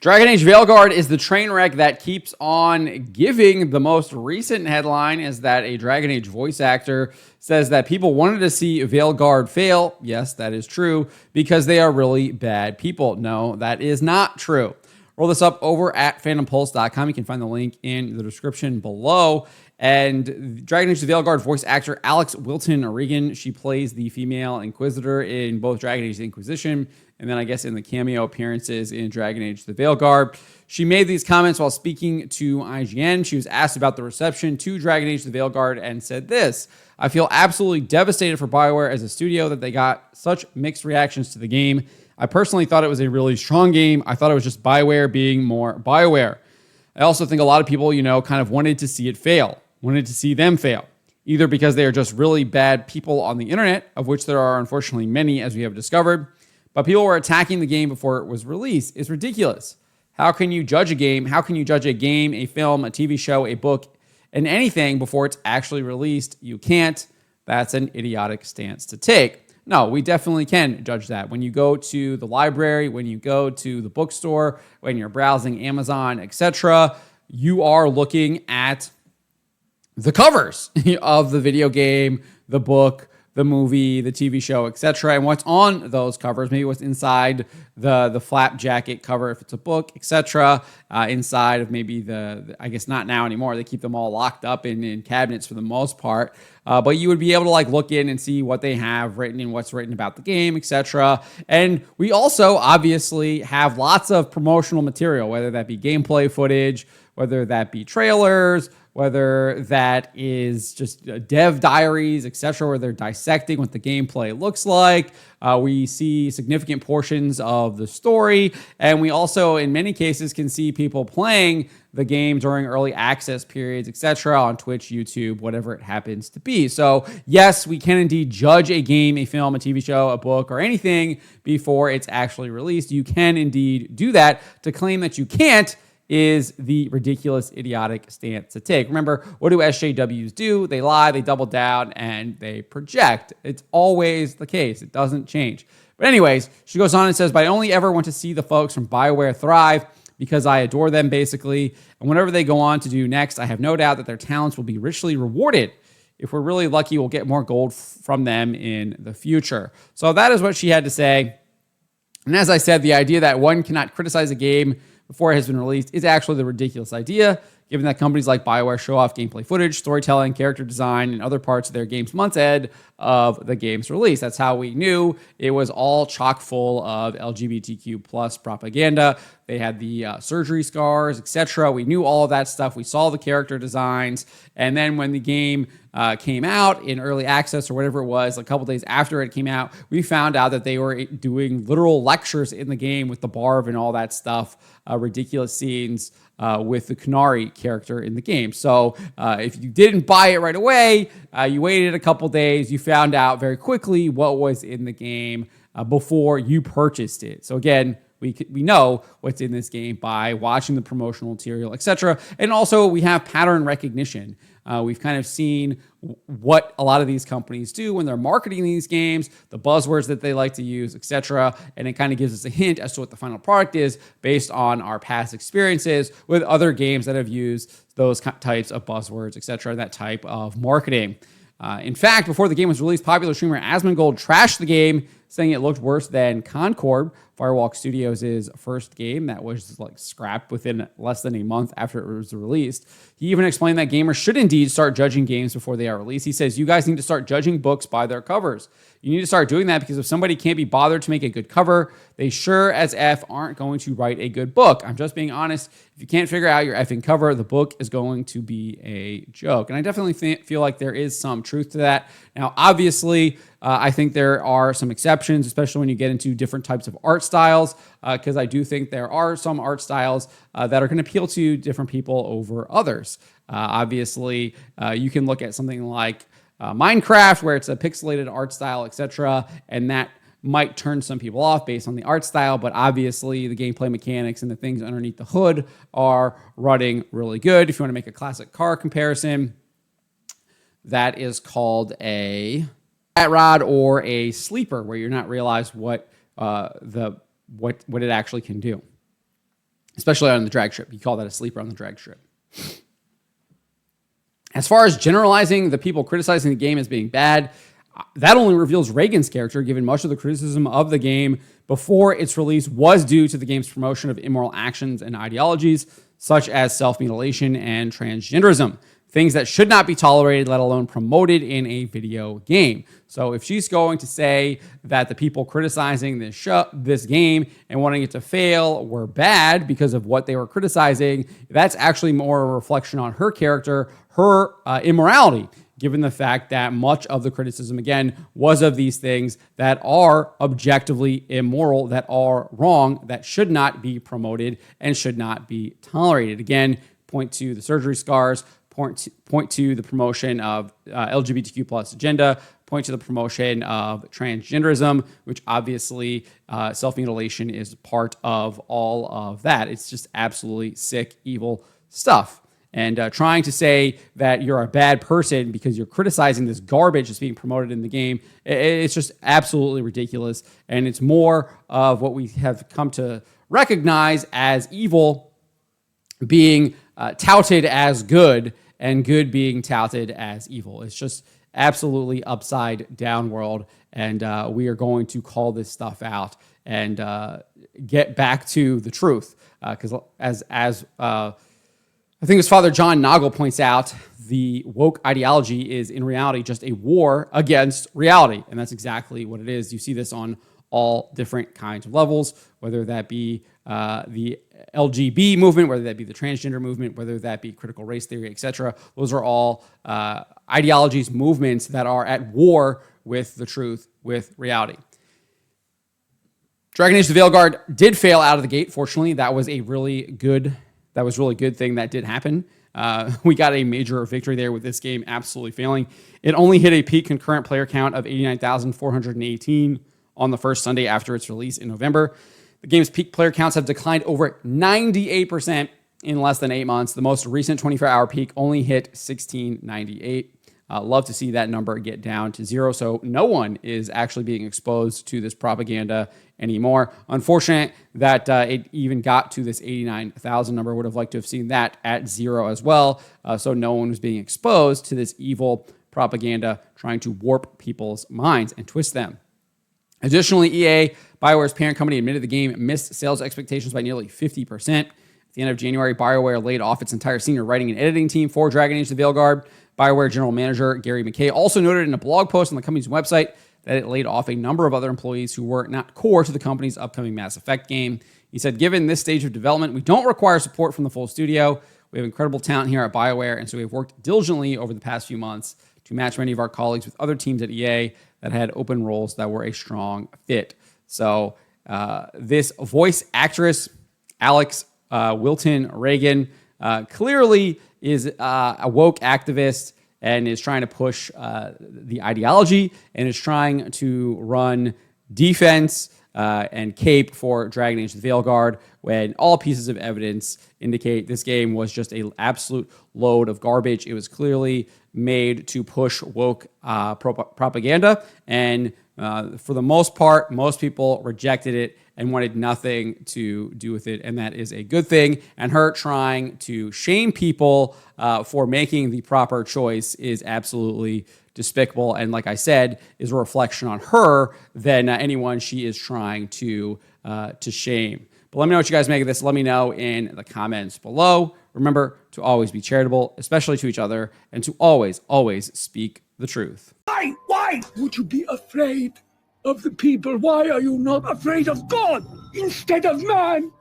Dragon Age Veilguard is the train wreck that keeps on giving. The most recent headline is that a Dragon Age voice actor says that people wanted to see Veilguard fail. Yes, that is true, because they are really bad people. No, that is not true. Roll this up over at phantompulse.com. You can find the link in the description below. And Dragon Age the Veilguard voice actor Alix Wilton Regan, she plays the female Inquisitor in both Dragon Age the Inquisition and then I guess in the cameo appearances in Dragon Age the Veilguard. She made these comments while speaking to IGN. She was asked about the reception to Dragon Age the Veilguard and said this: "I feel absolutely devastated for BioWare as a studio that they got such mixed reactions to the game. I personally thought it was a really strong game. I thought it was just BioWare being more BioWare. I also think a lot of people, kind of wanted to see it fail, wanted to see them fail, either because they are just really bad people on the internet, of which there are unfortunately many, as we have discovered, but people were attacking the game before it was released. It's ridiculous. How can you judge a game? How can you judge a game, a film, a TV show, a book, and anything before it's actually released? You can't. That's an idiotic stance to take." No, we definitely can judge that. When you go to the library, when you go to the bookstore, when you're browsing Amazon, etc., you are looking at the covers of the video game, the book, the movie, the TV show, etc., and what's on those covers, maybe what's inside the flap jacket cover if it's a book, etc., inside of maybe I guess not now anymore, they keep them all locked up in cabinets for the most part, but you would be able to look in and see what they have written and what's written about the game, etc. And we also obviously have lots of promotional material, whether that be gameplay footage, whether that be trailers, whether that is just dev diaries, etc., where they're dissecting what the gameplay looks like. We see significant portions of the story, and we also, in many cases, can see people playing the game during early access periods, etc., on Twitch, YouTube, whatever it happens to be. So, yes, we can indeed judge a game, a film, a TV show, a book, or anything before it's actually released. You can indeed do that. To claim that you can't is the ridiculous, idiotic stance to take. Remember, what do SJWs do? They lie, they double down, and they project. It's always the case. It doesn't change. But anyways, she goes on and says, "But I only ever want to see the folks from BioWare thrive because I adore them, basically. And whatever they go on to do next, I have no doubt that their talents will be richly rewarded. If we're really lucky, we'll get more gold from them in the future." So that is what she had to say. And as I said, the idea that one cannot criticize a game before it has been released is actually the ridiculous idea, given that companies like BioWare show off gameplay footage, storytelling, character design, and other parts of their games months ahead of the game's release. That's how we knew it was all chock full of LGBTQ plus propaganda. They had the surgery scars, etc. We knew all of that stuff. We saw the character designs. And then when the game came out in early access or whatever it was, a couple days after it came out, we found out that they were doing literal lectures in the game with the Barb and all that stuff, ridiculous scenes with the Canary character in the game. So if you didn't buy it right away, you waited a couple days, you found out very quickly what was in the game before you purchased it. So again, we know what's in this game by watching the promotional material, etc. And also we have pattern recognition. We've kind of seen what a lot of these companies do when they're marketing these games, the buzzwords that they like to use, etc. And it kind of gives us a hint as to what the final product is based on our past experiences with other games that have used those types of buzzwords, etc., that type of marketing. In fact, before the game was released, popular streamer Asmongold trashed the game, saying it looked worse than Concord, Firewalk Studios' first game that was scrapped within less than a month after it was released. He even explained that gamers should indeed start judging games before they are released. He says, "You guys need to start judging books by their covers. You need to start doing that because if somebody can't be bothered to make a good cover, they sure as F aren't going to write a good book. I'm just being honest. If you can't figure out your effing cover, the book is going to be a joke." And I definitely feel like there is some truth to that. Now, obviously, I think there are some exceptions, especially when you get into different types of art styles, because I do think there are some art styles that are going to appeal to different people over others. Obviously, you can look at something like Minecraft, where it's a pixelated art style, etc., and that might turn some people off based on the art style, but obviously the gameplay mechanics and the things underneath the hood are running really good. If you want to make a classic car comparison, that is called a fat rod or a sleeper, where you're not realize what it actually can do. especially on the drag strip. You call that a sleeper on the drag strip. As far as generalizing the people criticizing the game as being bad, that only reveals Regan's character, given much of the criticism of the game before its release was due to the game's promotion of immoral actions and ideologies, such as self-mutilation and transgenderism. Things that should not be tolerated, let alone promoted in a video game. So if she's going to say that the people criticizing this game and wanting it to fail were bad because of what they were criticizing, that's actually more a reflection on her character, her immorality, given the fact that much of the criticism, again, was of these things that are objectively immoral, that are wrong, that should not be promoted and should not be tolerated. Again, point to the surgery scars, point to the promotion of LGBTQ plus agenda, point to the promotion of transgenderism, which obviously self-mutilation is part of all of that. It's just absolutely sick, evil stuff. And trying to say that you're a bad person because you're criticizing this garbage that's being promoted in the game, it's just absolutely ridiculous. And it's more of what we have come to recognize as evil being touted as good and good being touted as evil. It's just absolutely upside down world. And we are going to call this stuff out and get back to the truth. Because as I think as Father John Nagel points out, the woke ideology is in reality just a war against reality. And that's exactly what it is. You see this on all different kinds of levels, whether that be the LGB movement, whether that be the transgender movement, whether that be critical race theory, etc. Those are all ideologies, movements that are at war with the truth, with reality. Dragon Age: The Veilguard did fail out of the gate. Fortunately, that was really good thing that did happen. We got a major victory there with this game absolutely failing. It only hit a peak concurrent player count of 89,418 on the first Sunday after its release in November. The game's peak player counts have declined over 98% in less than 8 months. The most recent 24-hour peak only hit 1698. Love to see that number get down to zero, so no one is actually being exposed to this propaganda anymore. Unfortunate that it even got to this 89,000 number. Would have liked to have seen that at zero as well, so no one was being exposed to this evil propaganda trying to warp people's minds and twist them. Additionally, EA, BioWare's parent company, admitted the game missed sales expectations by nearly 50%. At the end of January, BioWare laid off its entire senior writing and editing team for Dragon Age: The Veilguard. BioWare general manager Gary McKay also noted in a blog post on the company's website that it laid off a number of other employees who were not core to the company's upcoming Mass Effect game. He said, given this stage of development, we don't require support from the full studio. We have incredible talent here at BioWare, and so we have worked diligently over the past few months to match many of our colleagues with other teams at EA that had open roles that were a strong fit. So this voice actress, Alix Wilton Regan, clearly is a woke activist and is trying to push the ideology and is trying to run defense and cape for Dragon Age: The Veilguard when all pieces of evidence indicate this game was just an absolute load of garbage. It was clearly made to push woke propaganda, and for the most part, most people rejected it and wanted nothing to do with it, and that is a good thing. And her trying to shame people for making the proper choice is absolutely despicable, and like I said, is a reflection on her than anyone she is trying to shame. But let me know what you guys make of this. Let me know in the comments below. Remember to always be charitable, especially to each other, and to always, always speak the truth. Why would you be afraid of the people? Why are you not afraid of God instead of man?